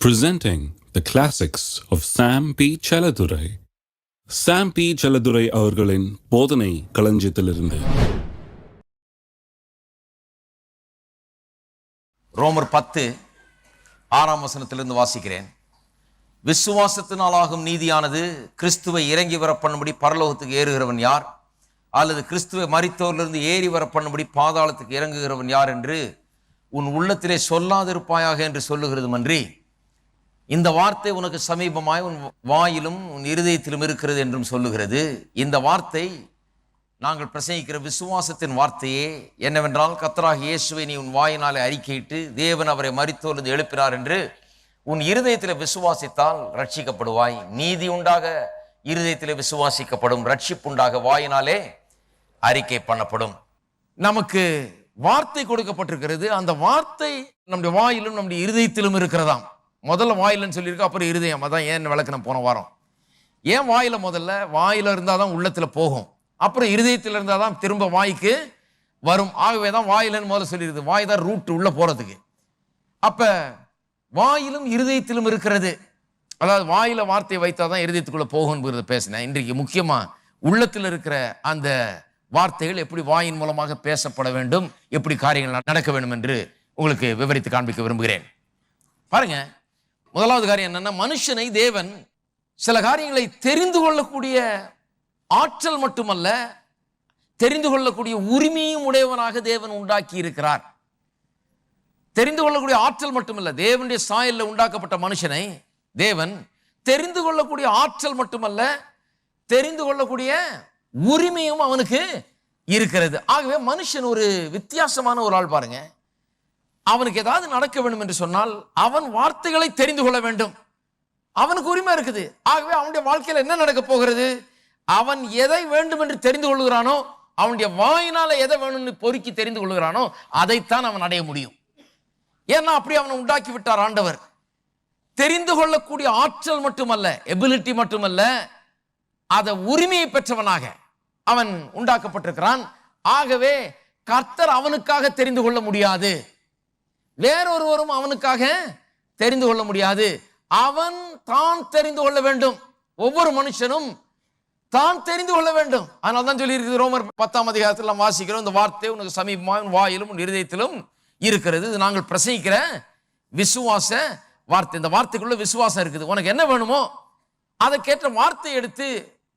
Presenting the classics of Sam P. Chaladurai. Sam P. Chaladurai அவர்களின் போதனை களஞ்சியத்திலிருந்து. ரோமர் 10:6 வாசிக்கிறேன். விசுவாசத்தினாலாகும் நீதியானது கிறிஸ்துவை இறங்கி வர பண்ணும்படி பரலோகத்துக்கு ஏறுகிறவன் யார்? அல்லது கிறிஸ்துவை மரித்தோரிலிருந்து ஏறி வர பண்ணும்படி பாதாளத்துக்கு இறங்குகிறவன் யார் என்று உன் உள்ளத்திலே சொல்லாதிருப்பாயாக என்று சொல்லுகிறது மன்றி, இந்த வார்த்தை உனக்கு சமீபமாய் உன் வாயிலும் உன் இருதயத்திலும் இருக்கிறது என்றும் சொல்லுகிறது. இந்த வார்த்தை நாங்கள் பிரசங்கிக்கிற விசுவாசத்தின் வார்த்தையே. என்னவென்றால், கர்த்தராகிய இயேசுவை நீ உன் வாயினாலே அறிக்கையிட்டு தேவன் அவரை மரித்தோரிலிருந்து எழுப்பினார் என்று உன் இருதயத்திலே விசுவாசித்தால் ரட்சிக்கப்படுவாய். நீதி உண்டாக இருதயத்திலே விசுவாசிக்கப்படும், ரட்சிப்புண்டாக வாயினாலே அறிக்கை பண்ணப்படும். நமக்கு வார்த்தை கொடுக்கப்பட்டிருக்கிறது. அந்த வார்த்தை நம்முடைய வாயிலும் நம்முடைய இருதயத்திலும் இருக்கிறதாம். முதல்ல வாயிலன்னு சொல்லியிருக்கோம், அப்புறம் இருதயம். அதான் ஏன் விளக்கணும் போன வாரம். ஏன் வாயில? முதல்ல வாயில இருந்தால் தான் உள்ளத்துல போகும், அப்புறம் இருதயத்தில் இருந்தால் தான் திரும்ப வாய்க்கு வரும். ஆகவே தான் வாயிலன்னு முதல்ல சொல்லிடுது. வாய் தான் ரூட் உள்ள போறதுக்கு. அப்ப வாயிலும் இருதயத்திலும் இருக்கிறது. அதாவது வாயில வார்த்தையை வைத்தா தான் இருதயத்துக்குள்ள போகும்ங்கிறத பேசினேன். இன்றைக்கு முக்கியமா உள்ளத்தில் இருக்கிற அந்த வார்த்தைகள் எப்படி வாயின் மூலமாக பேசப்பட வேண்டும், எப்படி காரியங்கள் நடக்க வேண்டும் என்று உங்களுக்கு விவரித்து காண்பிக்க விரும்புகிறேன். பாருங்க, முதலாவது காரியம் என்னன்னா, மனுஷனை தேவன் சில காரியங்களை தெரிந்து கொள்ளக்கூடிய ஆற்றல் மட்டுமல்ல, தெரிந்து கொள்ளக்கூடிய உரிமையும் உடையவனாக தேவன் உண்டாக்கி இருக்கிறார். தெரிந்து கொள்ளக்கூடிய ஆற்றல் மட்டுமல்ல, தேவனுடைய சாயல்ல உண்டாக்கப்பட்ட மனுஷனை தேவன் தெரிந்து கொள்ளக்கூடிய ஆற்றல் மட்டுமல்ல, தெரிந்து கொள்ளக்கூடிய உரிமையும் அவனுக்கு இருக்கிறது. ஆகவே மனுஷன் ஒரு வித்தியாசமான ஒரு ஆள். பாருங்க, அவனுக்கு ஏதாவது நடக்க வேண்டும் என்று சொன்னால் அவன் வார்த்தைகளை தெரிந்து கொள்ள வேண்டும். அவனுக்கு உரிமை இருக்குது. ஆகவே அவனுடைய வாழ்க்கையில் என்ன நடக்க போகிறது? அவன் எதை வேண்டும் என்று தெரிந்து கொள்கிறானோ, அவனுடைய வாயினால எதை வேணும்னு பொறுக்கி தெரிந்து கொள்கிறானோ அதைத்தான் அவன் அடைய முடியும். ஏன்னா அப்படி அவனை உண்டாக்கி விட்டார் ஆண்டவர். தெரிந்து கொள்ளக்கூடிய ஆற்றல் மட்டுமல்ல, எபிலிட்டி மட்டுமல்ல, அதை உரிமையை பெற்றவனாக அவன் உண்டாக்கப்பட்டிருக்கிறான். ஆகவே கர்த்தர் அவனுக்காக தெரிந்து கொள்ள முடியாது, வேறொருவரும் அவனுக்காக தெரிந்து கொள்ள முடியாது. அவன் தான் தெரிந்து கொள்ள வேண்டும். ஒவ்வொரு மனுஷனும் தான் தெரிந்து கொள்ள வேண்டும். அதனால தான் சொல்லி இருக்குது ரோமர் 10 நாம் வாசிக்கிறோம், இந்த வார்த்தை உனக்கு சமீபமாக உன் வாயிலும் உன் இருதயத்திலும் இருக்கிறது. இது நாங்கள் பிரசங்கிக்கிற விசுவாச வார்த்தை. இந்த வார்த்தைக்குள்ள விசுவாசம் இருக்குது. உனக்கு என்ன வேணுமோ அதற்கேற்ற வார்த்தை எடுத்து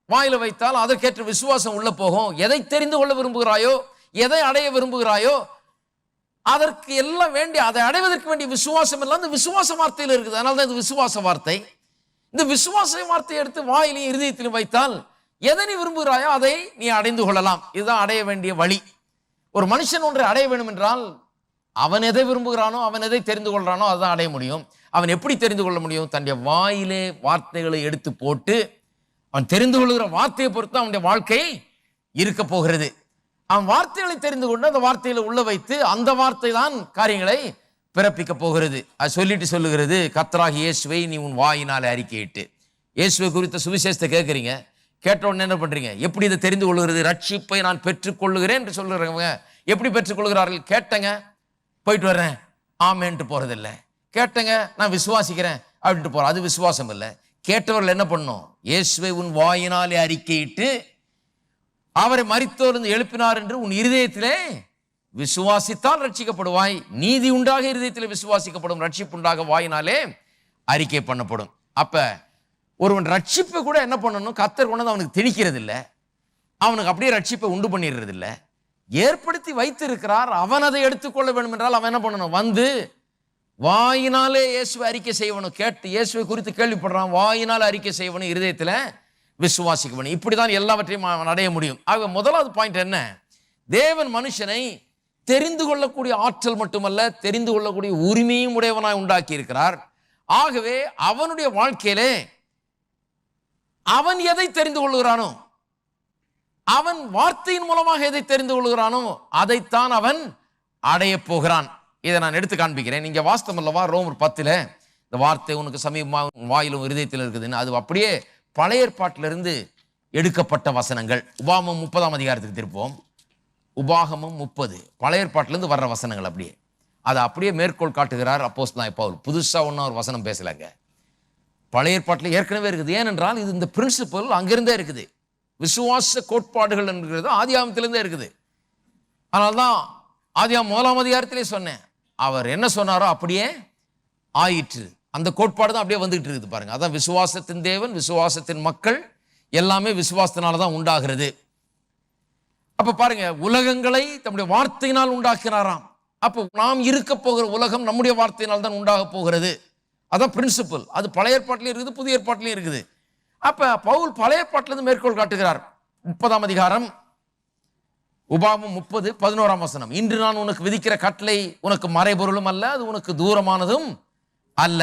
வாயில வைத்தால் அதற்கேற்ற விசுவாசம் உள்ள போகும். எதை தெரிந்து கொள்ள விரும்புகிறாயோ, எதை அடைய விரும்புகிறாயோ, அதற்கு எல்லாம் வேண்டிய, அதை அடைவதற்கு வேண்டிய விசுவாசம் எல்லாம் இந்த விசுவாச வார்த்தையில் இருக்குது. அதனால தான் இது விசுவாச வார்த்தை. இந்த விசுவாச வார்த்தையை எடுத்து வாயிலையும் இருதயத்திலும் வைத்தால் எதை நீ விரும்புகிறாயோ அதை நீ அடைந்து கொள்ளலாம். இதுதான் அடைய வேண்டிய வழி. ஒரு மனுஷன் ஒன்றை அடைய வேண்டும் என்றால் அவன் எதை விரும்புகிறானோ, அவன் எதை தெரிந்து கொள்றானோ அதுதான் அடைய முடியும். அவன் எப்படி தெரிந்து கொள்ள முடியும்? தன்னுடைய வாயிலே வார்த்தைகளை எடுத்து போட்டு அவன் தெரிந்து கொள்கிற வார்த்தையை பொறுத்து அவனுடைய வாழ்க்கை இருக்க போகிறது. அவன் வார்த்தைகளை தெரிந்து கொண்டு அந்த வார்த்தையில உள்ள வைத்து அந்த வார்த்தை தான் காரியங்களை பிறப்பிக்க போகிறது. அது சொல்லிட்டு சொல்லுகிறது, கர்த்தராகிய இயேசுவை நீ உன் வாயினாலே அறிக்கையிட்டு. இயேசுவை குறித்த சுவிசேஷத்தை கேட்குறீங்க, கேட்ட உடனே என்ன பண்றீங்க? எப்படி இதை தெரிந்து கொள்கிறது? ரட்சிப்பை நான் பெற்றுக்கொள்ளுகிறேன் என்று சொல்லுறவங்க எப்படி பெற்றுக்கொள்கிறார்கள்? கேட்டங்க, போயிட்டு வர்றேன், ஆமேன்ட்டு போறதில்லை. கேட்டங்க, நான் விசுவாசிக்கிறேன் அப்படின்ட்டு போறேன், அது விசுவாசம் இல்லை. கேட்டவர்கள் என்ன பண்ணும்? இயேசுவை உன் வாயினாலே அறிக்கையிட்டு அவரை மரித்தோரிலிருந்து எழுப்பினார் என்று உன் இருதயத்திலே விசுவாசித்தால் ரட்சிக்கப்படுவாய். நீதி உண்டாக இருதயத்திலே விசுவாசிக்கப்படும், ரட்சிப்புண்டாக வாயினாலே அறிக்கை பண்ணப்படும். அப்ப ஒருவன் ரட்சிப்பை கூட என்ன பண்ணணும்? கர்த்தர் கொண்டு அவனுக்கு திணிக்கிறது இல்லை, அவனுக்கு அப்படியே ரட்சிப்பை உண்டு பண்ணிடுறது இல்லை, ஏற்படுத்தி வைத்திருக்கிறார். அவன் அதை எடுத்துக்கொள்ள வேண்டும் என்றால் அவன் என்ன பண்ணணும்? வந்து வாயினாலே இயேசுவை அறிக்கை செய்வனும். கேட்டு இயேசுவை குறித்து கேள்விப்படுறான், வாயினால் அறிக்கை செய்வனும், இருதயத்தில் விசுவாசிக்கணும். இப்படிதான் எல்லாவற்றையும் அவன் அடைய முடியும். ஆக முதலாவது பாயிண்ட் என்ன? தேவன் மனுஷனை தெரிந்து கொள்ளக்கூடிய ஆற்றல் மட்டுமல்ல, தெரிந்து கொள்ளக்கூடிய உரிமையும் உடையவனாய் உண்டாக்கி இருக்கிறார். ஆகவே அவனுடைய வாழ்க்கையிலே அவன் எதை தெரிந்து கொள்கிறானோ, அவன் வார்த்தையின் மூலமாக எதை தெரிந்து கொள்கிறானோ அதைத்தான் அவன் அடைய போகிறான். இதை நான் எடுத்து காண்பிக்கிறேன். நீங்க வாஸ்தவம் அல்லவா? ரோமர் 10 இந்த வார்த்தை உனக்கு சமீபமாக வாயிலும் இருதயத்தில் இருக்குதுன்னு, அது அப்படியே பழைய ஏற்பாட்டிலிருந்து எடுக்கப்பட்ட வசனங்கள். உபாகமம் 30 திருப்போம். உபாகமம் 30 பழைய ஏற்பாட்டிலிருந்து வர்ற வசனங்கள். அப்படியே அதை அப்படியே மேற்கோள் காட்டுகிறார் அப்போஸ்தலனாகிய பவுல். புதுசா ஒன்றும் ஒரு வசனம் பேசலைங்க. பழைய ஏற்பாட்டில் ஏற்கனவே இருக்குது. ஏனென்றால் இது இந்த பிரின்சிபல் அங்கிருந்தே இருக்குது. விசுவாச கோட்பாடுகள் என்கிறது ஆதியாகமத்திலிருந்தே இருக்குது. அதனால்தான் ஆதியாகமம் 1ஆம் அதிகாரத்திலே சொன்னேன், அவர் என்ன சொன்னாரோ அப்படியே ஆயிற்று. அந்த கோட்பாடு தான் அப்படியே வந்துகிட்டு இருக்குது பாருங்க. அதான் விசுவாசத்தின் தேவன், விசுவாசத்தின் மக்கள் எல்லாமே விசுவாசத்தினால தான் உண்டாகிறது. அப்ப பாருங்க, உலகங்களை தம்முடைய வார்த்தையினால் உண்டாக்கினாராம். அப்போ நாம் இருக்க போகிற உலகம் நம்முடைய வார்த்தையினால் தான் உண்டாக போகிறது. அதான் பிரின்சிபல். அது பழைய ஏற்பாட்டிலையும் இருக்குது, புதிய ஏற்பாட்டிலையும் இருக்குது. அப்ப பவுல் பழைய ஏற்பாட்டிலிருந்து மேற்கோள் காட்டுகிறார். 30ஆம் அதிகாரம் உபாகமம் 30:11 வசனம். இன்று நான் உனக்கு விதிக்கிற கட்டளை உனக்கு மறைபொருளும் அல்ல, அது உனக்கு தூரமானதும் அல்ல.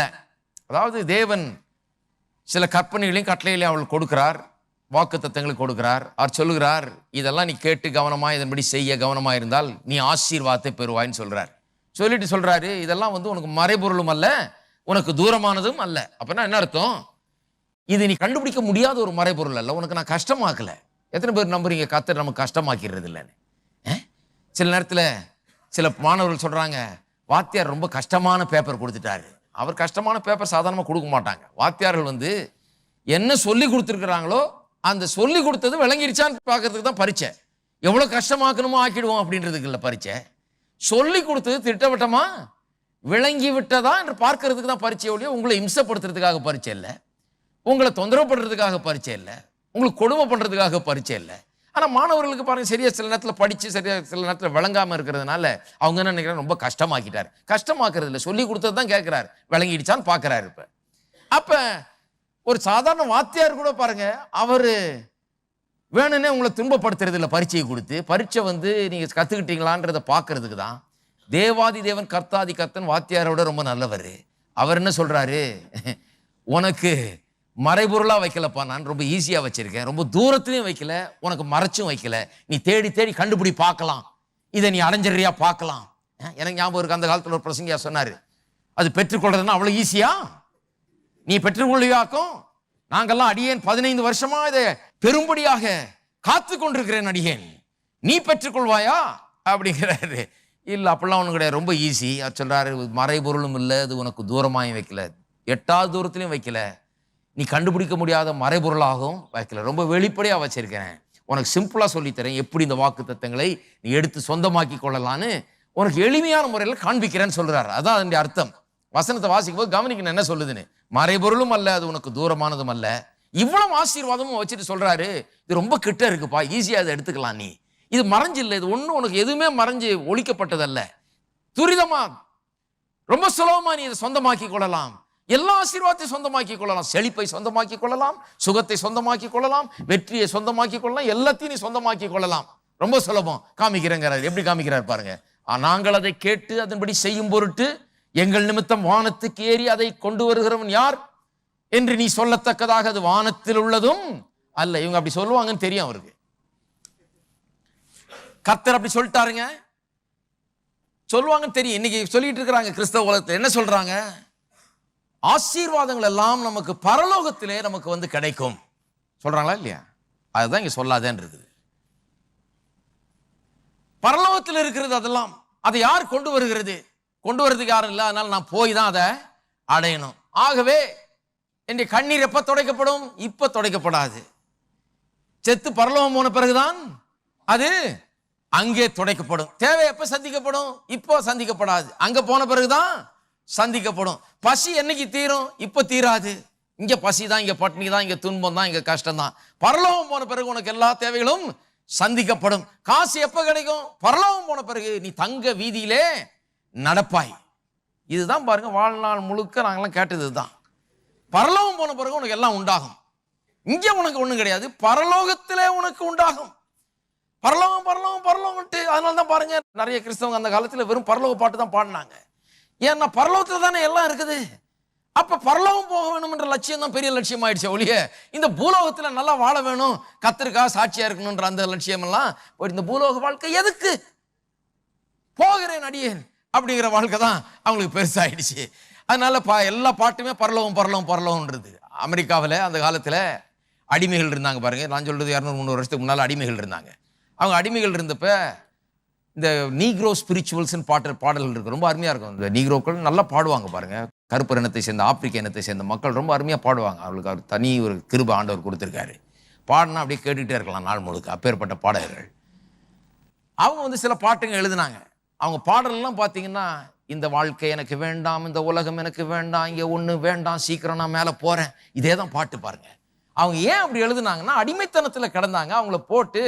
அதாவது தேவன் சில கற்பனைகளையும் கட்டளைகளையும் அவள் கொடுக்கிறார், வாக்கு தத்தங்களை கொடுக்கிறார். அவர் சொல்லுகிறார், இதெல்லாம் நீ கேட்டு கவனமா இதன்படி செய்ய கவனமா இருந்தால் நீ ஆசீர்வாதத்தை பெறுவாய்ன்னு சொல்றார். சொல்லிட்டு சொல்றாரு, இதெல்லாம் உனக்கு மறைபொருளும் அல்ல, உனக்கு தூரமானதும் அல்ல. அப்படின்னா என்ன அர்த்தம்? இது நீ கண்டுபிடிக்க முடியாத ஒரு மறைபொருள் அல்ல, உனக்கு நான் கஷ்டமாக்கல. எத்தனை பேர் நம்புறீங்க கர்த்தர் நமக்கு கஷ்டமாக்கிறது இல்லைன்னு? சில நேரத்தில் சில மாணவர்கள் சொல்றாங்க, வாத்தியார் ரொம்ப கஷ்டமான பேப்பர் கொடுத்துட்டாரு. அவர் கஷ்டமான பேப்பர் சாதாரணமாக கொடுக்க மாட்டாங்க. வாத்தியார்கள் என்ன சொல்லி கொடுத்துருக்குறாங்களோ அந்த சொல்லி கொடுத்தது விளங்கிடுச்சான்னு பார்க்கறதுக்கு தான் பரீட்சை. எவ்வளோ கஷ்டமாக்கணுமோ ஆக்கிடுவோம் அப்படின்றதுக்கு இல்லை பரீட்சை. சொல்லி கொடுத்தது திட்டவட்டமா விளங்கி விட்டதா என்று பார்க்கறதுக்கு தான் பரீட்சை ஒழிய உங்களை இம்சப்படுத்துறதுக்காக பரீட்சை இல்லை, உங்களை தொந்தரவு பண்ணுறதுக்காக பரீட்சை இல்லை, உங்களுக்கு கொடுமை பண்ணுறதுக்காக பரீட்சை இல்லை. ஆனால் மாணவர்களுக்கு பாருங்க, சரியா சில நேரத்தில் படித்து சரியா சில நேரத்தில் விளங்காமல் இருக்கிறதுனால அவங்க என்ன நினைக்கிறாங்க, ரொம்ப கஷ்டமாக்கிட்டார். கஷ்டமாக்குறது இல்லை, சொல்லி கொடுத்தது தான் கேட்குறாரு, விளங்கிடுச்சான்னு பார்க்குறாரு. இப்போ அப்போ ஒரு சாதாரண வாத்தியார் கூட பாருங்க, அவர் வேணும்னே உங்களை துன்பப்படுத்துறது இல்லை. பரீட்சையை கொடுத்து பரீட்சை நீங்கள் கற்றுக்கிட்டீங்களான்றதை பார்க்கறதுக்கு தான். தேவாதி தேவன் கர்த்தாதி கர்த்தன் வாத்தியாரோட ரொம்ப நல்லவர். அவர் என்ன சொல்றாரு, உனக்கு மறைபொருளா வைக்கலப்பா, நான் ரொம்ப ஈஸியா வச்சிருக்கேன், ரொம்ப தூரத்திலையும் வைக்கல, உனக்கு மறைச்சும் வைக்கல, நீ தேடி தேடி கண்டுபிடி பார்க்கலாம், இதை நீ அடைஞ்சிறியா பார்க்கலாம். எனக்கு ஞாபகம் இருக்கு, அந்த காலத்தில் ஒரு பிரசங்கியா சொன்னாரு, அது பெற்றுக்கொள்றதுன்னா அவ்வளவு ஈஸியா, நீ பெற்றுக்கொள்ளியாக்கும், நாங்கெல்லாம் அடியேன் 15 வருஷமா இதை பெரும்படியாக காத்து கொண்டிருக்கிறேன் அடியேன், நீ பெற்றுக்கொள்வாயா அப்படிங்கிறாரு. இல்ல அப்படிலாம் ஒண்ணு கிடையாது, ரொம்ப ஈஸி. அது சொல்றாரு, மறைபொருளும் இல்லை, அது உனக்கு தூரமாயும் வைக்கல, 8வது தூரத்திலையும் வைக்கல, நீ கண்டுபிடிக்க முடியாத மறைபொருளாகவும் வைக்கல, ரொம்ப வெளிப்படையா வச்சிருக்கிறேன், உனக்கு சிம்பிளா சொல்லித்தரேன், எப்படி இந்த வாக்கு தத்தங்களை நீ எடுத்து சொந்தமாக்கி கொள்ளலான்னு உனக்கு எளிமையான முறையில் காண்பிக்கிறேன்னு சொல்றாரு. அதான் அதனுடைய அர்த்தம். வசனத்தை வாசிக்கும் போது கவனிக்கணும் என்ன சொல்லுதுன்னு. மறைபொருளும் அல்ல, அது உனக்கு தூரமானதும் அல்ல, இவ்வளவு ஆசீர்வாதமும் வச்சுட்டு சொல்றாரு, இது ரொம்ப கிட்ட இருக்குப்பா, ஈஸியா அதை எடுத்துக்கலாம், நீ இது மறைஞ்சு இல்லை, இது ஒன்றும் உனக்கு எதுவுமே மறைஞ்சு ஒழிக்கப்பட்டதல்ல, துரிதமா ரொம்ப சுலபமா நீ இதை சொந்தமாக்கி கொள்ளலாம், எல்லா ஆசீர்வாதத்தையும் சொந்தமாக்கி கொள்ளலாம், செழிப்பை சொந்தமாக்கி கொள்ளலாம், சுகத்தை சொந்தமாக்கி கொள்ளலாம், வெற்றியை சொந்தமாக்கி கொள்ளலாம், எல்லாத்தையும் நீ சொந்தமாக்கி கொள்ளலாம், ரொம்ப சுலபம். காமிக்கிறேங்கிறார். எப்படி காமிக்கிறார் பாருங்க. நாங்கள் அதை கேட்டு அதன்படி செய்யும் பொருட்டு எங்கள் நிமித்தம் வானத்துக்கு ஏறி அதை கொண்டு வருகிறவன் யார் என்று நீ சொல்லத்தக்கதாக அது வானத்தில் உள்ளதும் அல்ல. இவங்க அப்படி சொல்லுவாங்கன்னு தெரியும் அவருக்கு. கர்த்தர் அப்படி சொல்லிட்டாருங்க, சொல்லுவாங்கன்னு தெரியும். இன்னைக்கு சொல்லிட்டு இருக்கிறாங்க கிறிஸ்தவ உலகத்தில். என்ன சொல்றாங்க, ஆசீர்வாதங்கள் எல்லாம் நமக்கு பரலோகத்திலே நமக்கு கிடைக்கும் சொல்றாங்களா இல்லையா? அதுதான் இங்க சொல்லாதேன்னு இருக்குது. பரலோகத்தில் இருக்கிறது அதெல்லாம், அதை யார் கொண்டு வருகிறது? கொண்டு வரதுக்கு யாரும் இல்லை, அதனால நான் போய் தான் அதை அடையணும். ஆகவே என்னுடைய கண்ணீர் எப்ப துடைக்கப்படும்? இப்ப துடைக்கப்படாது. செத்து பரலோகம் போன பிறகுதான் அது அங்கே துடைக்கப்படும். தேவை எப்ப சந்திக்கப்படும்? இப்போ சந்திக்கப்படாது, அங்க போன பிறகுதான் சந்திக்கப்படும். பசி என்னைக்கு தீரும்? இப்ப தீராது. இங்க பசி தான், இங்க பட்டினி தான், இங்க துன்பம் தான், இங்க கஷ்டம் தான். பரலோகம் போன பிறகு உனக்கு எல்லா தேவைகளும் சந்திக்கப்படும். காசு எப்ப கிடைக்கும்? பரலோகம் போன பிறகு நீ தங்க வீதியிலே நடப்பாய். இதுதான் பாருங்க, வாழ்நாள் முழுக்க நாங்கெல்லாம் கேட்டது இதுதான். பரலோகம் போன பிறகு உனக்கு எல்லாம் உண்டாகும். இங்க உனக்கு ஒண்ணும் கிடையாது, பரலோகத்திலே உனக்கு உண்டாகும். பரலோகம் பரலோகம் பரலோகம்ட்டு. அதனாலதான் பாருங்க, நிறைய கிறிஸ்தவங்க அந்த காலத்துல வெறும் பரலோக பாட்டு தான் பாடினாங்க. ஏன்னா பரலோகத்துல தானே எல்லாம் இருக்குது. அப்ப பரலோகம் போக வேணும் என்ற லட்சியம் தான் பெரிய லட்சியம் ஆயிடுச்சு ஒழிய இந்த பூலோகத்துல நல்லா வாழ வேணும், கர்த்தருக்கா சாட்சியா இருக்கணும்ன்ற அந்த லட்சியம் எல்லாம் இந்த பூலோக வாழ்க்கை எதுக்கு? போகிறேன் அடியேன் அப்படிங்கிற வாழ்க்கை தான் அவங்களுக்கு பெருசாயிடுச்சு. அதனால எல்லா பாட்டுமே பரலோகம் பரலோகம் பரலோகம்ன்றது. அமெரிக்காவில் அந்த காலத்துல அடிமைகள் இருந்தாங்க பாருங்க. நான் சொல்றது 200-300 வருஷத்துக்கு முன்னால அடிமைகள் இருந்தாங்க. அவங்க அடிமைகள் இருந்தப்ப இந்த நீக்ரோ ஸ்பிரிச்சுவல்ஸ்னு பாடல்கள் இருக்கு, ரொம்ப அருமையா இருக்கும். இந்த நீக்ரோக்கள் நல்லா பாடுவாங்க பாருங்க. கருப்பு இனத்தை சேர்ந்த ஆப்பிரிக்க இனத்தை சேர்ந்த மக்கள் ரொம்ப அருமையா பாடுவாங்க. அவங்களுக்கு அவர் தனி ஒரு கிருபை ஆண்டவர் கொடுத்துருக்காரு. பாடினா அப்படியே கேட்டுக்கிட்டே இருக்கலாம் நாள் முழுக்க. அப்பேற்பட்ட பாடகர்கள். அவங்க வந்து சில பாட்டுங்க எழுதினாங்க. அவங்க பாடல்லாம் பார்த்தீங்கன்னா, இந்த வாழ்க்கை எனக்கு வேண்டாம், இந்த உலகம் எனக்கு வேண்டாம், இங்கே ஒன்று வேண்டாம், சீக்கிரம் நான் மேலே போகிறேன், இதே தான் பாட்டு பாருங்க. அவங்க ஏன் அப்படி எழுதுனாங்கன்னா, அடிமைத்தனத்தில் கிடந்தாங்க. அவங்கள போட்டு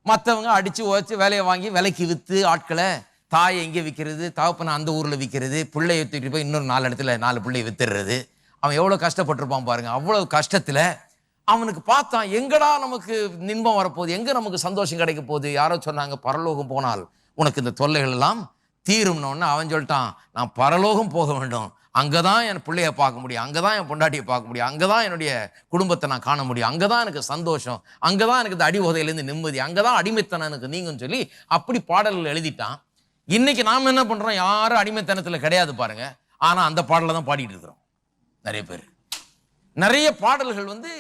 மற்றவங்க அடித்து உழைச்சி வேலையை வாங்கி விலைக்கு விற்று ஆட்களை, தாயை எங்கே விற்கிறது, தகப்பனை அந்த ஊரில் விற்கிறது, பிள்ளையை தூக்கிட்டு போய் இன்னொரு 4 இடத்துல 4 பிள்ளையை வித்துடுறது. அவன் எவ்வளோ கஷ்டப்பட்டிருப்பான் பாருங்க. அவ்வளோ கஷ்டத்தில் அவனுக்கு பார்த்தான், எங்கடா நமக்கு இன்பம் வரப்போகுது, எங்கே நமக்கு சந்தோஷம் கிடைக்க போகுது. யாரோ சொன்னாங்க, பரலோகம் போனால் உனக்கு இந்த தொல்லைகள் எல்லாம் தீரும்னு. அவன் சொல்லிட்டான், நான் பரலோகம் போக வேண்டும், அங்கே தான் என் பிள்ளைய பார்க்க முடியும், அங்கே தான் என் பொண்டாட்டியை பார்க்க முடியும், அங்கே தான் என்னுடைய குடும்பத்தை நான் காண முடியும், அங்கே தான் எனக்கு சந்தோஷம், அங்கே தான் எனக்கு இந்த அடி உதையிலேருந்து நிம்மதி, அங்கே தான் அடிமைத்தனம் எனக்கு நீங்குன்னு சொல்லி அப்படி பாடல்கள் எழுதிட்டான். இன்னைக்கு நாம் என்ன பண்ணுறோம், யாரும் அடிமைத்தனத்தில் கிடையாது பாருங்க. ஆனால் அந்த பாடலை தான் பாடிட்டு இருக்கிறோம் நிறைய பேர். நிறைய பாடல்கள் வந்து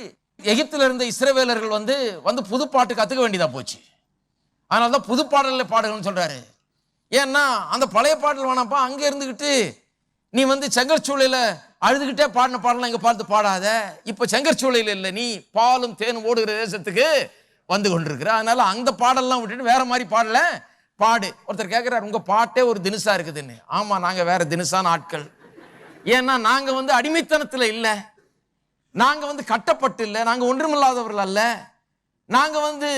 எகிப்தில் இருந்த இஸ்ரவேலர்கள் வந்து புது பாட்டு கற்றுக்க வேண்டியதா போச்சு. அதனால தான் புது பாடலில் பாடுகள்னு சொல்கிறாரு. ஏன்னா அந்த பழைய பாடல் வேணாப்பா, அங்கே இருந்துக்கிட்டு நீ வந்து செங்கற்சூளையில் அழுதுகிட்டே பாடின பாடலாம் இங்கே பார்த்து பாடாத. இப்போ செங்கற்சூளையில் இல்லை, நீ பாலும் தேனும் ஓடுகிற தேசத்துக்கு வந்து கொண்டிருக்கிற. அதனால அந்த பாடலாம் விட்டுட்டு வேற மாதிரி பாடல பாடு. ஒருத்தர் கேட்குறாரு, உங்கள் பாட்டே ஒரு தினுசா இருக்குதுன்னு. ஆமாம், நாங்கள் வேற தினுசான ஆட்கள். ஏன்னா நாங்கள் வந்து அடிமைத்தனத்தில் இல்லை, நாங்கள் வந்து கட்டப்பட்டு இல்லை, நாங்கள் ஒன்றுமில்லாதவர்கள் அல்ல, நாங்கள் வந்து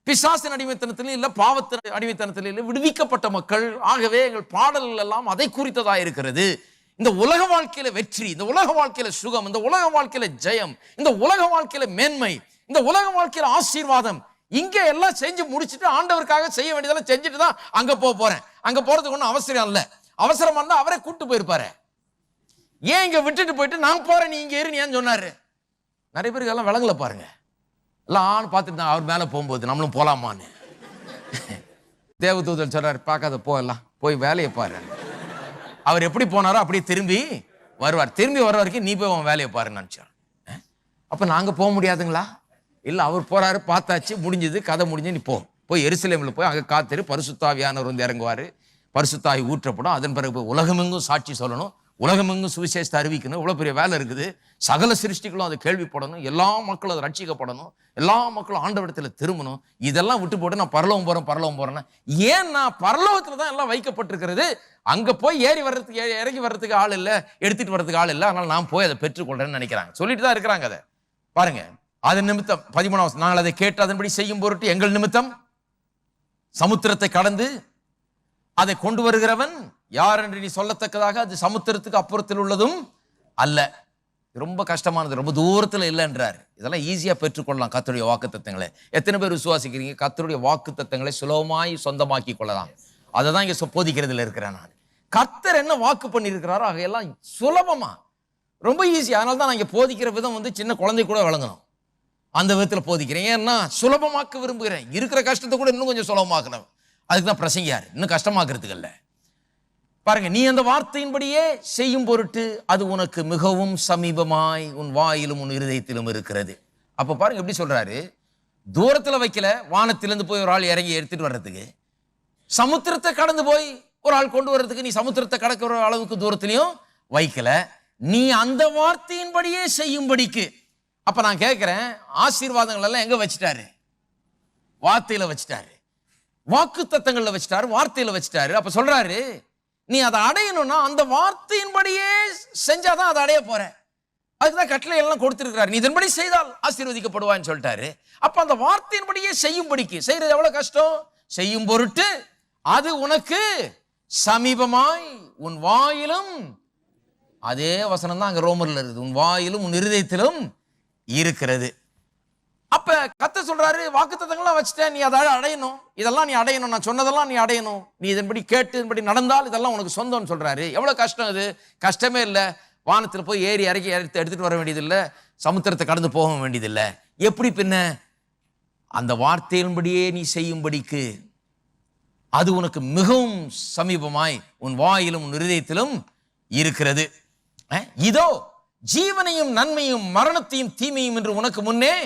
பிசாசின் அடிமைத்தனத்திலும் இல்லை, பாவத்தின் அடிமைத்தனத்திலும் இல்லை, விடுவிக்கப்பட்ட மக்கள். ஆகவே எங்கள் பாடல்கள் எல்லாம் அதை குறித்ததாக இருக்கிறது. இந்த உலக வாழ்க்கையில வெற்றி, இந்த உலக வாழ்க்கையில சுகம், இந்த உலக வாழ்க்கையில ஜெயம், இந்த உலக வாழ்க்கையில மேன்மை, இந்த உலக வாழ்க்கையில ஆசீர்வாதம், இங்க எல்லாம் செஞ்சு முடிச்சுட்டு ஆண்டவருக்காக செய்ய வேண்டியதெல்லாம் செஞ்சுட்டு தான் அங்க போறேன். அங்க போறதுக்கு ஒன்றும் அவசரம் இல்லை. அவசரமா இருந்தா அவரே கூட்டு போயிருப்பாரு. ஏன் இங்க விட்டுட்டு போயிட்டு நான் போறேன் நீ இங்க ஏன்னு ஏன் சொன்னாரு? நிறைய பேருக்கு எல்லாம் விளங்கல பாருங்க. எல்லாம் ஆண் பார்த்துட்டு தான் அவர் மேல போகும்போது நம்மளும் போலாமான்னு. தேவதூதன் சொல்றாரு, பார்க்காத போகலாம், போய் வேலையை பாரு. அவர் எப்படி போனாரோ அப்படியே திரும்பி வருவார். திரும்பி வர வரைக்கும் நீ போய் உன் வேலையை பாருன்னு நினைச்சான். அப்ப நாங்க போக முடியாதுங்களா? இல்ல, அவர் போறாரு, பார்த்தாச்சு, முடிஞ்சது, கதை முடிஞ்சு, நீ போய் எருசலேம்ல போய் அங்க காத்திரு, பரிசுத்தாவியானவர் வந்து இறங்குவாரு, பரிசுத்தாவி ஊற்றப்படும். அதன் பிறகு உலகமெங்கும் சாட்சி சொல்லணும், உலகமெங்கும் சுவிசேஷத்தை அறிவிக்கணும். இவ்வளவு பெரிய வேலை இருக்குது. சகல சிருஷ்டிகளும் அதை கேள்விப்படணும், எல்லா மக்களும் அதை ரட்சிக்கப்படணும், எல்லா மக்களும் ஆண்டவரிடத்துல திரும்பணும். இதெல்லாம் விட்டு போட்டு நான் பரலோகம் போறேன்னா ஏன்னா பரலோகத்துல தான் எல்லாம் வைக்கப்பட்டிருக்கிறது. அங்க போய் ஏறி வர்றதுக்கு இறங்கி வர்றதுக்கு ஆள் இல்லை, எடுத்துட்டு வர்றதுக்கு ஆள் இல்லை. அதனால நான் போய் அதை பெற்றுக்கொள்றேன்னு நினைக்கிறாங்க. சொல்லிட்டு தான் இருக்கிறாங்க. அதை பாருங்க. அதன் நிமித்தம் 13 நாங்கள் அதை கேட்டு அதன்படி செய்யும் பொருட்டு எங்கள் நிமித்தம் சமுத்திரத்தை கடந்து அதை கொண்டு வருகிறவன் யார் என்று நீ சொல்லத்தக்கதாக அது சமுத்திரத்துக்கு அப்புறத்தில் உள்ளதும் அல்ல. ரொம்ப கஷ்டமானது, ரொம்ப தூரத்தில் இல்லைன்றார். இதெல்லாம் ஈஸியா பெற்றுக்கொள்ளலாம் கர்த்தருடைய வாக்கு தத்தங்களை. எத்தனை பேர் விசுவாசிக்கிறீங்க? கர்த்தருடைய வாக்கு தத்தங்களை சுலபமாய் சொந்தமாக்கி கொள்ளலாம். அதை தான் இங்க போதிக்கிறதுல இருக்கிறேன் நான். கர்த்தர் என்ன வாக்கு பண்ணியிருக்கிறாரோ அதையெல்லாம் சுலபமா, ரொம்ப ஈஸி. அதனால தான் நான் இங்க போதிக்கிற விதம் வந்து சின்ன குழந்தை கூட விளங்கணும், அந்த விதத்தில் போதிக்கிறேன். ஏன்னா சுலபமாக்க விரும்புகிறேன். இருக்கிற கஷ்டத்தை கூட இன்னும் கொஞ்சம் சுலபமாக்கணும். அதுக்கு தான் பிரசங்கியார், இன்னும் கஷ்டமாக்குறதுக்கு இல்லை. பாருங்க, நீ அந்த வார்த்தையின்படியே செய்யும் பொருட்டு அது உனக்கு மிகவும் சமீபமாய் உன் வாயிலும் உன் இருதயத்திலும் இருக்கிறது. அப்ப பாருங்க எப்படி சொல்றாரு, தூரத்துல வைக்கல, வானத்திலிருந்து போய் ஒரு ஆள் இறங்கி எடுத்துட்டு வர்றதுக்கு, சமுத்திரத்தை கடந்து போய் ஒரு ஆள் கொண்டு வர்றதுக்கு நீ சமுத்திரத்தை கடக்கிற அளவுக்கு தூரத்திலையும் வைக்கல, நீ அந்த வார்த்தையின்படியே செய்யும்படிக்கு. அப்ப நான் கேட்கிறேன், ஆசீர்வாதங்கள் எல்லாம் எங்க வச்சுட்டாரு? வார்த்தையில வச்சுட்டாரு, வாக்கு தத்தங்கள்ல வச்சுட்டாரு, வார்த்தையில வச்சுட்டாரு. அப்ப சொல்றாரு, நீ அதை அடையணும்னா அந்த வார்த்தையின்படியே செஞ்சாதான் அதை அடைய போற. அதுக்குதான் கட்டளை எல்லாம் கொடுத்திருக்கிறார். நீ இதன்படி செய்தால் ஆசீர்வதிக்கப்படுவான்னு சொல்லிட்டாரு. அப்ப அந்த வார்த்தையின்படியே செய்யும்படிக்கு, செய்யறது எவ்வளவு கஷ்டம்? செய்யும் பொருட்டு அது உனக்கு சமீபமாய் உன் வாயிலும், அதே வசனம் தான் அங்க ரோமர்ல இருக்குது, உன் வாயிலும் உன் இருதயத்திலும் இருக்கிறது. அப்ப கர்த்தர் சொல்றாரு, வாக்குத்தத்தங்கள்லாம் வச்சுட்டேன், நீ அதை அடையணும், இதெல்லாம் நீ அடையணும், நான் சொன்னதெல்லாம் நீ அடையணும், நீ இதன்படி கேட்டு இதன்படி நடந்தால் இதெல்லாம் உனக்கு சொந்தம்னு சொல்றாரு. எவ்வளவு கஷ்டம் இது? கஷ்டமே இல்லை. வானத்தில் போய் ஏறி இறக்கி எடுத்துட்டு வர வேண்டியதில்லை, சமுத்திரத்தை கடந்து போக வேண்டியதில்லை. எப்படி பின்ன? அந்த வார்த்தையின்படியே நீ செய்யும்படிக்கு அது உனக்கு மிகவும் சமீபமாய் உன் வாயிலும் உன் இருதயத்திலும் இருக்கிறது. இதோ ஜீவனையும் நன்மையும் மரணத்தையும் தீமையும் என்று உனக்கு முன்னே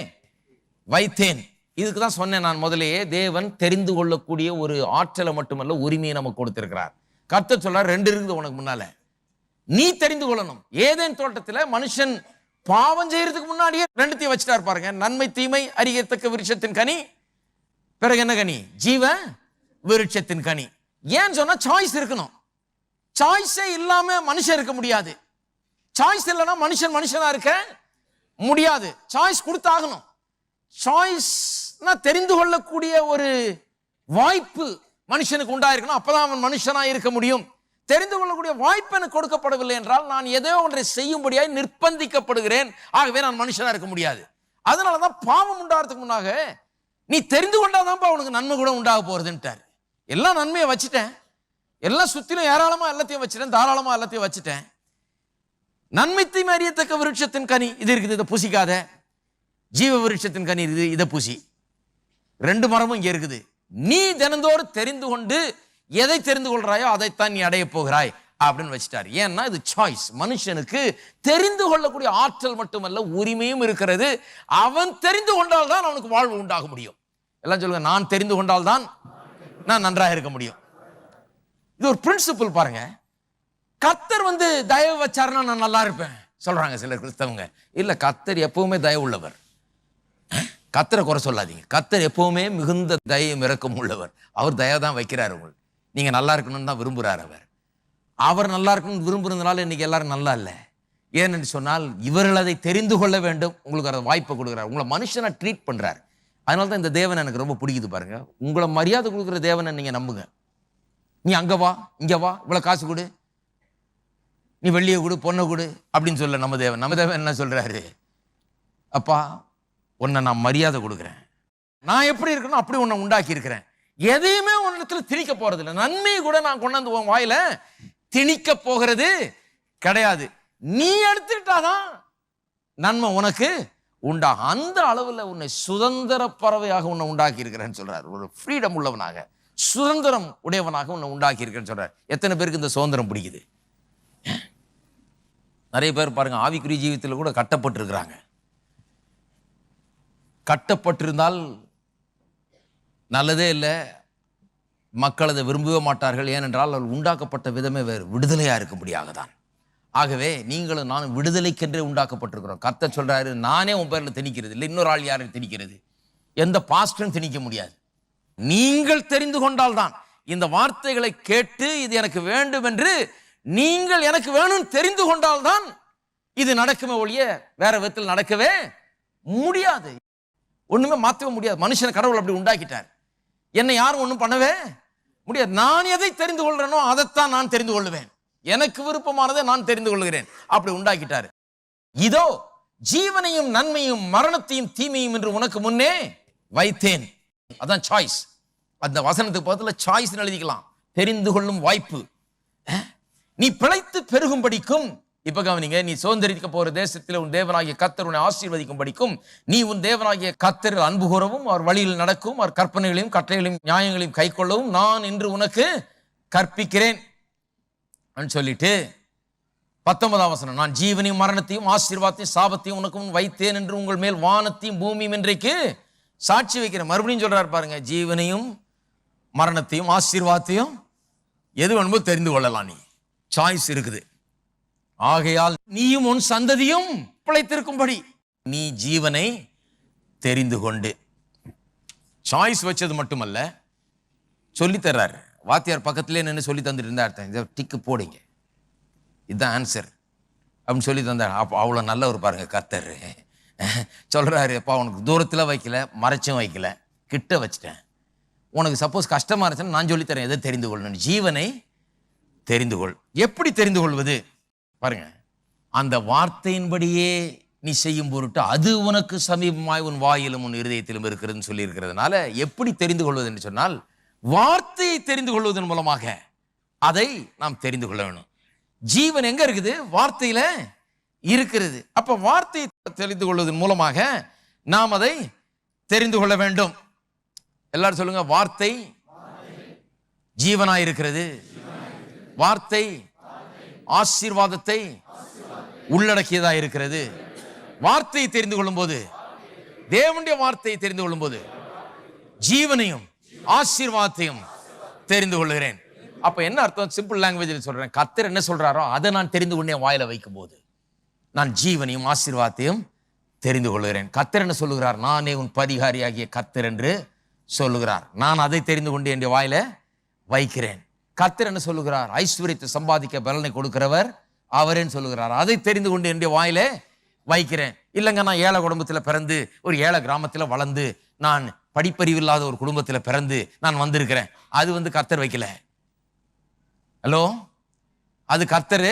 வைத்தேன். இதுக்கு தான் சொன்னேன் நான் முதலேயே, தேவன் தெரிந்து கொள்ளக்கூடிய ஒரு ஆற்றலை மட்டுமல்ல உரிமையை நமக்கு கொடுத்திருக்கிறார். கர்த்தர் சொல்றார், 2 இருக்குது உனக்கு முன்னால, நீ தெரிந்து கொள்ளணும். ஏதேன் தோட்டத்தில் மனுஷன் பாவம் செய்யறதுக்கு முன்னாடியே 2த்தையும் வச்சுட்டார் பாருங்க. நன்மை தீமை அறியத்தக்க விருட்சத்தின் கனி, பிறகு என்ன கனி? ஜீவ விருட்சத்தின் கனி. ஏன்னு சொன்னா சாய்ஸ் இருக்கணும். சாய்ஸே இல்லாம மனுஷன் இருக்க முடியாது. சாய்ஸ் இல்லைன்னா மனுஷனா இருக்க முடியாது. சாய்ஸ் கொடுத்தாகணும். சாய்ஸ்னா தெரிந்து கொள்ளக்கூடிய ஒரு வாய்ப்பு மனுஷனுக்கு உண்டாயிருக்கணும். அப்பதான் அவன் மனுஷனா இருக்க முடியும். தெரிந்து கொள்ளக்கூடிய வாய்ப்பு எனக்கு கொடுக்கப்படவில்லை என்றால் நான் ஏதோ ஒன்றை செய்யும்படியாய் நிர்பந்திக்கப்படுகிறேன். ஆகவே நான் மனுஷனா இருக்க முடியாது. அதனாலதான் பாவம் உண்டாகிறதுக்கு முன்னாக நீ தெரிந்து கொண்டாதான் உனக்கு நன்மை கூட உண்டாக போறதுன்ட்டார். எல்லாம் நன்மையை வச்சுட்டேன், எல்லாம் சுத்திலும் ஏராளமா எல்லாத்தையும் வச்சுட்டேன், தாராளமா எல்லாத்தையும் வச்சுட்டேன். நன்மை தீமை அறியத்தக்க விருட்சத்தின் கனி இது இருக்குது, இதை புசிக்காத. ஜீவ விருட்சத்தின் கனி இருக்குது, இதை புசி. 2 மரமும் இங்க இருக்குது. நீ தினந்தோறும் தெரிந்து கொண்டு எதை தெரிந்து கொள்றாயோ அதைத்தான் நீ அடைய போகிறாய் அப்படின்னு வச்சுட்டார். ஏன்னா இது சாய்ஸ். மனுஷனுக்கு தெரிந்து கொள்ளக்கூடிய ஆற்றல் மட்டுமல்ல உரிமையும் இருக்கிறது. அவன் தெரிந்து கொண்டால் தான் அவனுக்கு வாழ்வு உண்டாக முடியும். எல்லாம் சொல்லுங்க, நான் தெரிந்து கொண்டால் தான் நான் நன்றாக இருக்க முடியும். இது ஒரு பிரின்சிபிள் பாருங்க. கர்த்தர் தயவு வச்சாருன்னா நான் நல்லா இருப்பேன் சொல்றாங்க சிலர் கிறிஸ்தவங்க. இல்ல, கர்த்தர் எப்பவுமே தயவு உள்ளவர். கர்த்தரை குறை சொல்லாதீங்க. கர்த்தர் எப்பவுமே மிகுந்த தயவும் இரக்கம் உள்ளவர். அவர் தயவு தான் வைக்கிறார். உங்களுக்கு நீங்க நல்லா இருக்கணும்னு தான் விரும்புறார். அவர் நல்லா இருக்கணும்னு விரும்புறதுனால இன்னைக்கு எல்லாரும் நல்லா இல்லை. ஏன்னு சொன்னால் இவர்கள் அதை தெரிந்து கொள்ள வேண்டும். உங்களுக்கு அதை வாய்ப்பை கொடுக்குறாரு. உங்களை மனுஷனா ட்ரீட் பண்றாரு. அதனால தான் இந்த தேவன் எனக்கு ரொம்ப பிடிக்குது பாருங்க. உங்களை மரியாதை கொடுக்குற தேவனை நீங்க நம்புங்க. நீ அங்க வா, இங்க வா, இவ்வளவு காசு கொடு, நீ வெள்ளியை கொடு, பொண்ணை கொடு அப்படின்னு சொல்ல நம்ம தேவன் என்ன சொல்றாரு? அப்பா, உன்னை நான் மரியாதை கொடுக்குறேன். நான் எப்படி இருக்கணும் அப்படி உன்னை உண்டாக்கி இருக்கிறேன். எதையுமே உன்னிடத்துல திணிக்க போறது இல்லை. நன்மையை கூட நான் கொண்டாந்து உன் வாயில திணிக்க போகிறது கிடையாது. நீ எடுத்துக்கிட்டாதான் நன்மை உனக்கு உண்டாகும். அந்த அளவில் உன்னை சுதந்திர பறவையாக உன்னை உண்டாக்கி இருக்கிறேன்னு சொல்றாரு. ஒரு ஃப்ரீடம் உள்ளவனாக, சுதந்திரம் உடையவனாக உன்னை உண்டாக்கி இருக்கிறேன்னு சொல்றாரு. எத்தனை பேருக்கு இந்த சுதந்திரம் பிடிக்குது? நிறைய பேர் பாருங்க, ஆவிக்குரிய ஜீவிதத்தில் கூட கட்டப்பட்டிருக்கிறாங்க. கட்டப்பட்டிருந்தால் நல்லதே இல்லை. மக்கள் அதை விரும்பவே மாட்டார்கள். ஏனென்றால் அவர்கள் உண்டாக்கப்பட்ட விதமே வேறு, விடுதலையா இருக்கும்படியாக தான். ஆகவே நீங்களும் நானும் விடுதலைக்கென்றே உண்டாக்கப்பட்டிருக்கிறோம். கர்த்தர் சொல்றாரு, நானே உன் பேர்ல திணிக்கிறது இல்லை, இன்னொரு ஆள் யாரும் திணிக்கிறது, எந்த பாஸ்டரும் திணிக்க முடியாது. நீங்கள் தெரிந்து கொண்டால்தான். இந்த வார்த்தைகளை கேட்டு இது எனக்கு வேண்டும் என்று நீங்கள் எனக்கு வேணும் தெரிந்து கொண்டால்தான் இது நடக்குமே ஒழிய வேற விதத்தில் நடக்கவே முடியாது. ஒண்ணுமே மாற்றவே முடியாது. மனுஷனை கடவுள் அப்படி உண்டாக்கிட்டார். என்னை யாரும் ஒன்றும் பண்ணவே முடியாது. நான் எதை தெரிந்து கொள்றேனோ அதைத்தான் நான் தெரிந்து கொள்ளுவேன். எனக்கு விருப்பமானதை நான் தெரிந்து கொள்கிறேன். அப்படி உண்டாக்கிட்டாரு. இதோ ஜீவனையும் நன்மையும் மரணத்தையும் தீமையும் என்று உனக்கு முன்னே வைத்தேன். அதான் சாய்ஸ். அந்த வசனத்துக்கு பக்கத்துல சாய்ஸ் எழுதிக்கலாம். தெரிந்து கொள்ளும் வாய்ப்பு. நீ பிழைத்து பெருகும்படிக்கும், இப்ப கவனிங்க, நீ சுதந்திரிக்க போற தேசத்தில் உன் தேவனாகிய கர்த்தர் உன்னை ஆசீர்வதிக்கும் படிக்கும், நீ உன் தேவனாகிய கர்த்தர் அன்பு கூறவும், அவர் வழியில் நடக்கும், அவர் கற்பனைகளையும் கட்டளைகளையும் நியாயங்களையும் கை கொள்ளவும் நான் இன்று உனக்கு கற்பிக்கிறேன் சொல்லிட்டு 19ஆம் வசனம், நான் ஜீவனையும் மரணத்தையும் ஆசீர்வாதத்தையும் சாபத்தையும் உனக்கு வைத்தேன் என்று உங்கள் மேல் வானத்தையும் பூமியும் இன்றைக்கு சாட்சி வைக்கிறேன். மறுபடியும் சொல்றாரு பாருங்க, ஜீவனையும் மரணத்தையும் ஆசீர்வாதத்தையும் எது வேணுமோ தெரிந்து கொள்ளலாம். நீ சாய்ஸ் இருக்குது. ஆகையால் நீயும் உன் சந்ததியும் பிழைத்திருக்கும்படி நீ ஜீவனை தெரிந்து கொண்டு. சாய்ஸ் வச்சது மட்டுமல்ல, சொல்லித்தர்றாரு. வாத்தியார் பக்கத்திலே நின்று சொல்லி தந்துட்டு இருந்தார். டிக்கு போடுங்க, இதுதான் ஆன்சர் அப்படின்னு சொல்லி தந்தார். அப்போ அவ்வளோ நல்ல ஒரு பாருங்க கர்த்தர் சொல்றாரு, அப்பா உனக்கு தூரத்தில் வைக்கல, மறைச்சும் வைக்கல, கிட்ட வச்சுட்டேன். உனக்கு சப்போஸ் கஷ்டமா இருந்துச்சுன்னா நான் சொல்லித்தரேன் எதை தெரிந்து கொள்ளணும். ஜீவனை தெரிந்து கொள். எப்படி தெரிந்து கொள்வது பாருங்க, அந்த வார்த்தையின்படியே நீ செய்யும் பொருட்டு அது உனக்கு சமீபமாய் உன் வாயிலும் உன் இருதயத்திலும் இருக்கிறதுன்னு சொல்லி இருக்கிறதுனால எப்படி தெரிந்து கொள்வது என்று சொன்னால், வார்த்தையை தெரிந்து கொள்வதன் மூலமாக அதை நாம் தெரிந்து கொள்ள வேணும். ஜீவன் எங்க இருக்குது? வார்த்தையில இருக்கிறது. அப்ப வார்த்தையை தெரிந்து கொள்வதன் மூலமாக நாம் அதை தெரிந்து கொள்ள வேண்டும். எல்லாரும் சொல்லுங்க, வார்த்தை ஜீவனாய் இருக்கிறது. வார்த்தை ஆசீர்வாதத்தை உள்ளடக்கியதா இருக்கிறது. வார்த்தையை தெரிந்து கொள்ளும் போது, தேவனுடைய வார்த்தையை தெரிந்து கொள்ளும் போது ஜீவனையும் ஆசீர்வாதத்தையும் தெரிந்து கொள்கிறேன். அப்ப என்ன அர்த்தம்? சிம்பிள் லாங்குவேஜில் சொல்றேன். கர்த்தர் என்ன சொல்றாரோ அதை நான் தெரிந்து கொண்டே வாயில வைக்கும் போது நான் ஜீவனையும் ஆசீர்வாதத்தையும் தெரிந்து கொள்கிறேன். கர்த்தர் என்ன சொல்லுகிறார்? நானே உன் பரிகாரியாகிய கர்த்தர் என்று சொல்லுகிறார். நான் அதை தெரிந்து கொண்டு என் வாயில வைக்கிறேன். கர்த்தர் என்ன சொல்லுகிறார்? ஐஸ்வர்யத்தை சம்பாதிக்க பலனை கொடுக்கிறவர் அவரேன்னு சொல்லுகிறார். அதை தெரிந்து கொண்டு என் வாயில வைக்கிறேன். இல்லைங்க, நான் ஏழை குடும்பத்தில் பிறந்து ஒரு ஏழை கிராமத்தில் வளர்ந்து நான் படிப்பறிவு இல்லாத ஒரு குடும்பத்தில் பிறந்து நான் வந்திருக்கிறேன். அது கர்த்தர் வைக்கல. ஹலோ, அது கர்த்தர்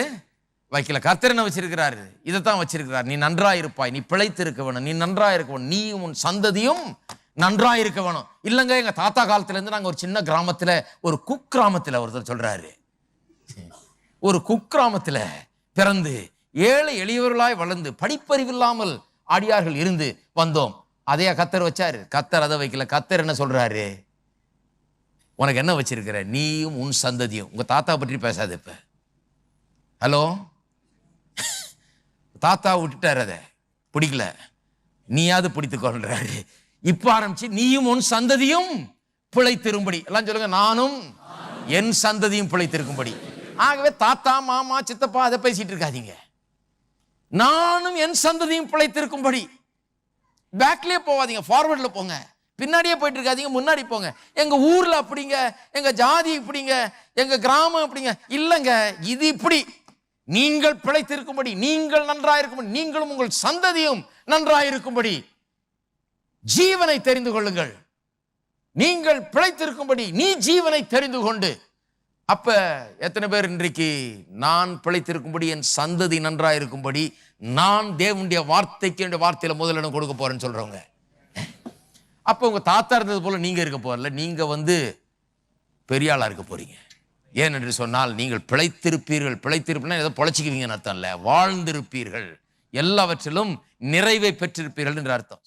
வைக்கல. கர்த்தர் என்ன வச்சிருக்கிறாரு? இதைத்தான் வச்சிருக்கிறார். நீ நன்றாயிருப்பாய், நீ பிழைத்திருக்க வேணும், நீ நன்றாயிருக்க வேணும், நீயும் உன் சந்ததியும் நன்றாயிருக்க வேணும். இல்லைங்க, எங்க தாத்தா காலத்துல இருந்து நாங்க ஒரு சின்ன கிராமத்துல, ஒரு குக்கிராமத்துல ஒருத்தர் சொல்றாரு, ஒரு குக்கிராமத்துல பிறந்து ஏழை எளியவர்களாய் வளர்ந்து படிப்பறிவில்லாமல் அடியார்கள் இருந்து வந்தோம். அதையா கர்த்தர் வச்சாரு? கர்த்தர் அதை வைக்கல. கர்த்தர் என்ன சொல்றாரு? உனக்கு என்ன வச்சிருக்கிற? நீயும் உன் சந்ததியும். உங்க தாத்தா பற்றி பேசாது. இப்ப ஹலோ, தாத்தா விட்டுட்டாரு, அதை பிடிக்கல, நீயாவது பிடித்துக்கொள்றாரு. இப்ப ஆரம்பிச்சு நீயும் உன் சந்ததியும் பிழைத்திரும்படி எல்லாம் சொல்லுங்க. நானும் என் சந்ததியும் பிழைத்திருக்கும்படி. ஆகவே தாத்தா மாமா சித்தப்பா அதை பேசிட்டு இருக்காதீங்க. நானும் என் சந்ததியும் பிழைத்திருக்கும்படி. பேக்லயே போவாதீங்க, ஃபார்வர்ட்ல போங்க. பின்னாடியே போயிட்டு இருக்காதீங்க, முன்னாடி போங்க. எங்க ஊர்ல அப்படிங்க, எங்க ஜாதி இப்படிங்க, எங்க கிராமம் அப்படிங்க. இல்லைங்க, இது இப்படி. நீங்கள் பிழைத்திருக்கும்படி, நீங்கள் நன்றாயிருக்கும்படி, நீங்களும் உங்கள் சந்ததியும் நன்றாயிருக்கும்படி ஜீவனை தெரிந்து கொள்ளுங்கள். நீங்கள் பிழைத்திருக்கும்படி நீ ஜீவனை தெரிந்து கொண்டு. அப்ப எத்தனை பேர் இன்றைக்கு நான் பிழைத்திருக்கும்படி, என் சந்ததி நன்றாயிருக்கும்படி, நான் தேவனுடைய வார்த்தைக்கு என்னுடைய வார்த்தையில முதலிடம் கொடுக்க போறேன்னு சொல்றவங்க? அப்ப உங்க தாத்தா இருந்தது போல நீங்க இருக்க போறல. நீங்க பெரிய ஆளா இருக்க போறீங்க. ஏனென்று சொன்னால் நீங்கள் பிழைத்திருப்பீர்கள். பிழைத்திருப்பீங்கன்னா ஏதோ பொழைச்சிக்குவீங்கன்னு அர்த்தம் இல்ல, வாழ்ந்திருப்பீர்கள், எல்லாவற்றிலும் நிறைவை பெற்றிருப்பீர்கள் என்று அர்த்தம்.